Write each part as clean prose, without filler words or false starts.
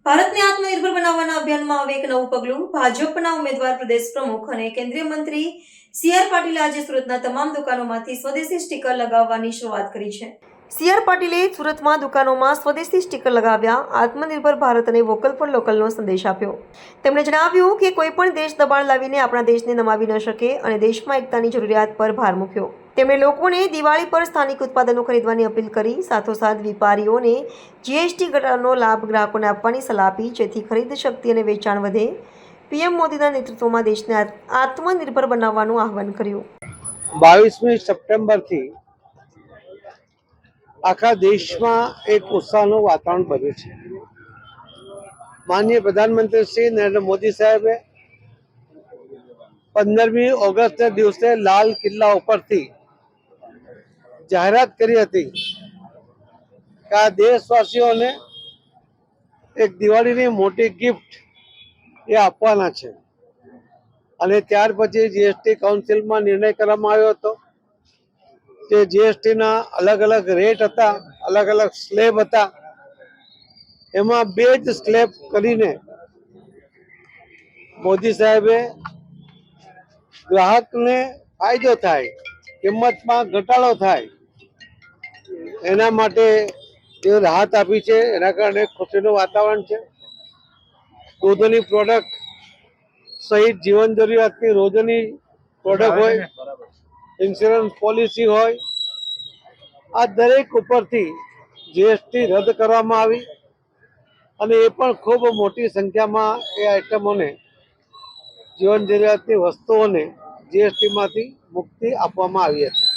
ભારતને આત્મનિર્ભર બનાવવાના અભિયાનમાં હવે એક નવું પગલું. ભાજપના ઉમેદવાર પ્રદેશ પ્રમુખ અને કેન્દ્રીય મંત્રી સી.આર. પાટીલે આજે સુરતના તમામ દુકાનોમાંથી સ્વદેશી સ્ટીકર લગાવવાની શરૂઆત કરી છે. સી.આર. પાટીલે સુરતમાં દુકાનોમાં સ્વદેશી સ્ટીકર લગાવ્યા, આત્મનિર્ભર ભારત અને વોકલ ફોર લોકલનો સંદેશ આપ્યો. તેમણે જણાવ્યું કે કોઈ પણ દેશ દબાણ લાવીને આપણા દેશને નમાવી ન શકે અને દેશમાં એકતાની જરૂરિયાત પર ભાર મૂક્યો. તેમણે લોકોને દિવાળી પર સ્થાનિક ઉત્પાદનો ખરીદવાની અપીલ કરી. સાથોસાથ વેપારીઓને જીએસટી ઘટાડાનો લાભ ગ્રાહકોને આપવાની સલાહ આપી, જેથી ખરીદ શક્તિ અને વેચાણ વધે. પીએમ મોદીના નેતૃત્વમાં દેશને આત્મનિર્ભર બનાવવાનું આહવાન કર્યું. 22મી સપ્ટેમ્બરથી આખા દેશમાં એક ઉત્સાહનું વાતાવરણ બન્યું છે. માનનીય પ્રધાનમંત્રી શ્રી નરેન્દ્ર મોદી સાહેબે 15મી ઓગસ્ટના દિવસે લાલ કિલ્લા ઉપરથી જાહેરાત કરી હતી કે આ દેશવાસીઓને એક દિવાળીની મોટી ગિફ્ટ એ આપવાના છે. અને ત્યાર પછી જીએસટી કાઉન્સિલમાં નિર્ણય કરવામાં આવ્યો હતો કે જીએસટીના અલગ અલગ રેટ હતા, અલગ અલગ સ્લેબ હતા. એમાં 2 જ સ્લેબ કરીને મોદી સાહેબે ગ્રાહકને ફાયદો થાય, કિંમતમાં ઘટાડો થાય, એના માટે જે રાહત આપી છે. એના કારણે ખુશીનું વાતાવરણ છે. દૂધની પ્રોડક્ટ સહિત જીવન જરૂરિયાતની રોજની પ્રોડક્ટ હોય, ઇન્સ્યોરન્સ પોલિસી હોય, આ દરેક ઉપરથી જીએસટી રદ કરવામાં આવી અને એ પણ ખૂબ મોટી સંખ્યામાં એ આઇટમોને, જીવન જરૂરિયાતની વસ્તુઓને જીએસટીમાંથી મુક્તિ આપવામાં આવી હતી.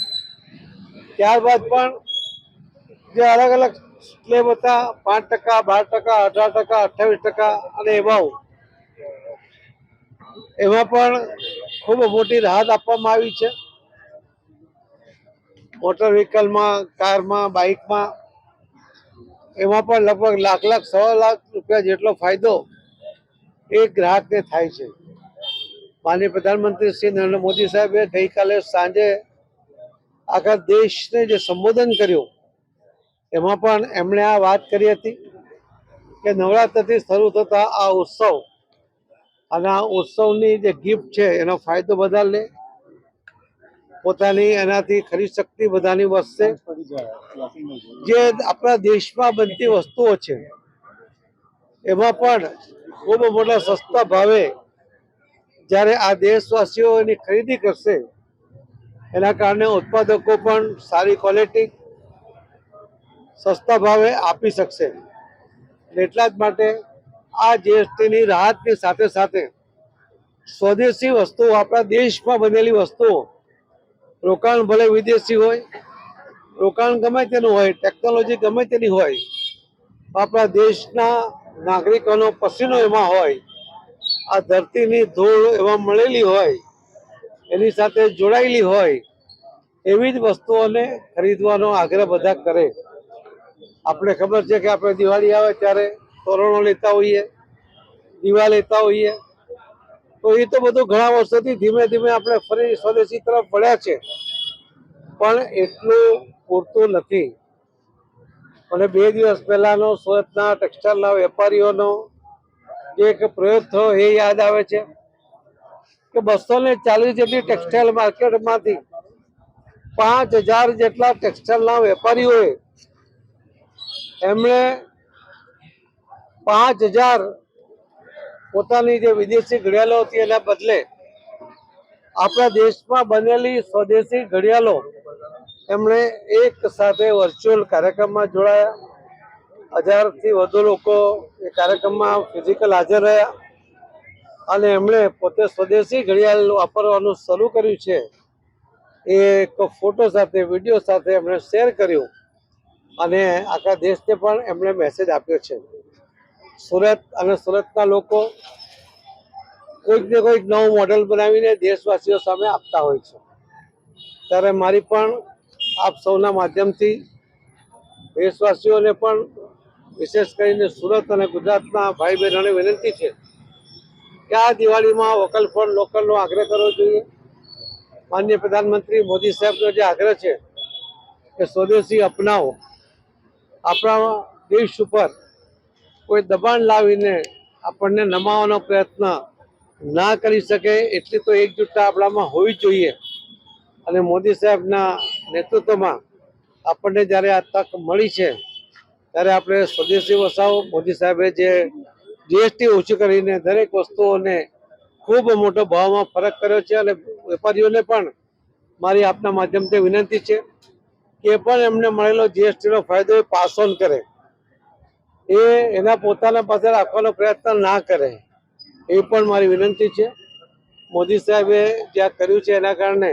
ત્યારબાદ પણ જે અલગ અલગ સ્લેબ હતા, 5%, 12%, 18%, 28% અને એમાં પણ ખૂબ મોટી રાહત આપવામાં આવી છે. મોટર વ્હીકલમાં, કારમાં, બાઇકમાં એમાં પણ લગભગ લાખ, સવા લાખ રૂપિયા જેટલો ફાયદો એક ગ્રાહકને થાય છે. માનનીય પ્રધાનમંત્રી શ્રી નરેન્દ્ર મોદી સાહેબે ગઈકાલે સાંજે આખા દેશને જે સંબોધન કર્યું એમાં પણ એમણે આ વાત કરી હતી કે નવરાત્રિથી શરૂ થતા આ ઉત્સવ અને આ ઉત્સવની જે ગિફ્ટ છે એનો ફાયદો બધા લે, પોતાની એનાથી ખરીદ શક્તિ બધાની વધશે. જે આપણા દેશમાં બનતી વસ્તુઓ છે એમાં પણ ખૂબ મોટા સસ્તા ભાવે જ્યારે આ દેશવાસીઓ એની ખરીદી કરશે, એના કારણે ઉત્પાદકો પણ સારી ક્વોલિટી સસ્તા ભાવે આપી શકશે. એટલા જ માટે આ જીએસટીની રાહતની સાથે સાથે સ્વદેશી વસ્તુઓ, આપણા દેશમાં બનેલી વસ્તુઓ, રોકાણ ભલે વિદેશી હોય, રોકાણ ગમે તેનું હોય, ટેકનોલોજી ગમે તેની હોય, આપણા દેશના નાગરિકોનો પસીનો એમાં હોય, આ ધરતીની ધૂળ એમાં મળેલી હોય, એની સાથે જોડાયેલી હોય, એવી જ વસ્તુઓને ખરીદવાનો આગ્રહ બધા કરે. આપણે ખબર છે કે આપણે દિવાળી આવે ત્યારે તોરણો લેતા હોઈએ, દીવા લેતા હોઈએ, તો એ તો બધું ઘણા વર્ષોથી ધીમે ધીમે આપણે ફરી સ્વદેશી તરફ વળ્યા છે, પણ એટલું પૂરતું નથી. અને 2 દિવસ પહેલાનો સુરતના ટેક્સટાઇલના વેપારીઓનો જે એક પ્રયોગ થયો એ યાદ આવે છે કે 240 જેટલી ટેક્સટાઇલ માર્કેટમાંથી 5000 જેટલા ટેક્સટાઇલના વેપારીઓએ એમણે 5000 પોતાની જે વિદેશી ઘડિયાળો હતી એના બદલે આપણા દેશમાં બનેલી સ્વદેશી ઘડિયાળો એમણે એક સાથે વર્ચ્યુઅલ કાર્યક્રમમાં જોડાયા. 1000થી વધુ લોકો એ કાર્યક્રમમાં ફિઝિકલ હાજર રહ્યા અને એમણે પોતે સ્વદેશી ઘડિયાળ વાપરવાનું શરૂ કર્યું છે. એ એક ફોટો સાથે, વિડીયો સાથે એમણે શેર કર્યું અને આખા દેશને પણ એમણે મેસેજ આપ્યો છે. સુરત અને સુરતના લોકો કોઈક ને કોઈક નવું મોડેલ બનાવીને દેશવાસીઓ સામે આપતા હોય છે. ત્યારે મારી પણ આપ સૌના માધ્યમથી દેશવાસીઓને પણ, વિશેષ કરીને સુરત અને ગુજરાતના ભાઈ બહેનોને વિનંતી છે કે આ દિવાળીમાં વોકલ ફોર લોકલનો આગ્રહ કરવો જોઈએ. માનનીય પ્રધાનમંત્રી મોદી સાહેબનો જે આગ્રહ છે કે સ્વદેશી અપનાવો, આપણા દેશ ઉપર કોઈ દબાણ લાવીને આપણને નમાવવાનો પ્રયત્ન ના કરી શકે એટલી તો એકજૂટતા આપણામાં હોવી જોઈએ. અને મોદી સાહેબના નેતૃત્વમાં આપણને જ્યારે આ તક મળી છે ત્યારે આપણે સ્વદેશી વસાવો. મોદી સાહેબે જે જીએસટી ઓછું કરીને દરેક વસ્તુઓને ખૂબ મોટો ભાવમાં ફરક કર્યો છે. અને વેપારીઓને પણ મારી આપના માધ્યમથી વિનંતી છે કે પણ એમને મળેલો જીએસટીનો ફાયદો એ પાસ ઓન કરે, એ એના પોતાના પાસે રાખવાનો પ્રયત્ન ના કરે, એ પણ મારી વિનંતી છે. મોદી સાહેબે જે આ કર્યું છે એના કારણે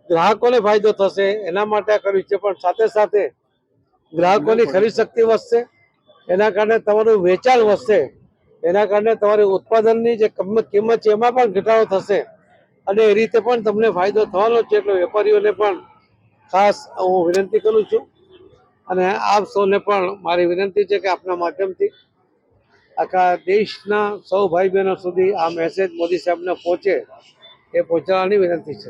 ગ્રાહકોને ફાયદો થશે, એના માટે આ કર્યું છે. પણ સાથે સાથે ગ્રાહકોની ખરીદ શક્તિ વધશે, એના કારણે તમારું વેચાણ વધશે, એના કારણે તમારી ઉત્પાદનની જે કિંમત છે એમાં પણ ઘટાડો થશે અને એ રીતે પણ તમને ફાયદો થવાનો છે. એટલે વેપારીઓને પણ ખાસ હું વિનંતી કરું છું અને આપ સૌને પણ મારી વિનંતી છે કે આપના માધ્યમથી આખા દેશના સૌ ભાઈ બહેનો સુધી આ મેસેજ મોદી સાહેબને પહોંચે એ પહોંચાડવાની વિનંતી છે.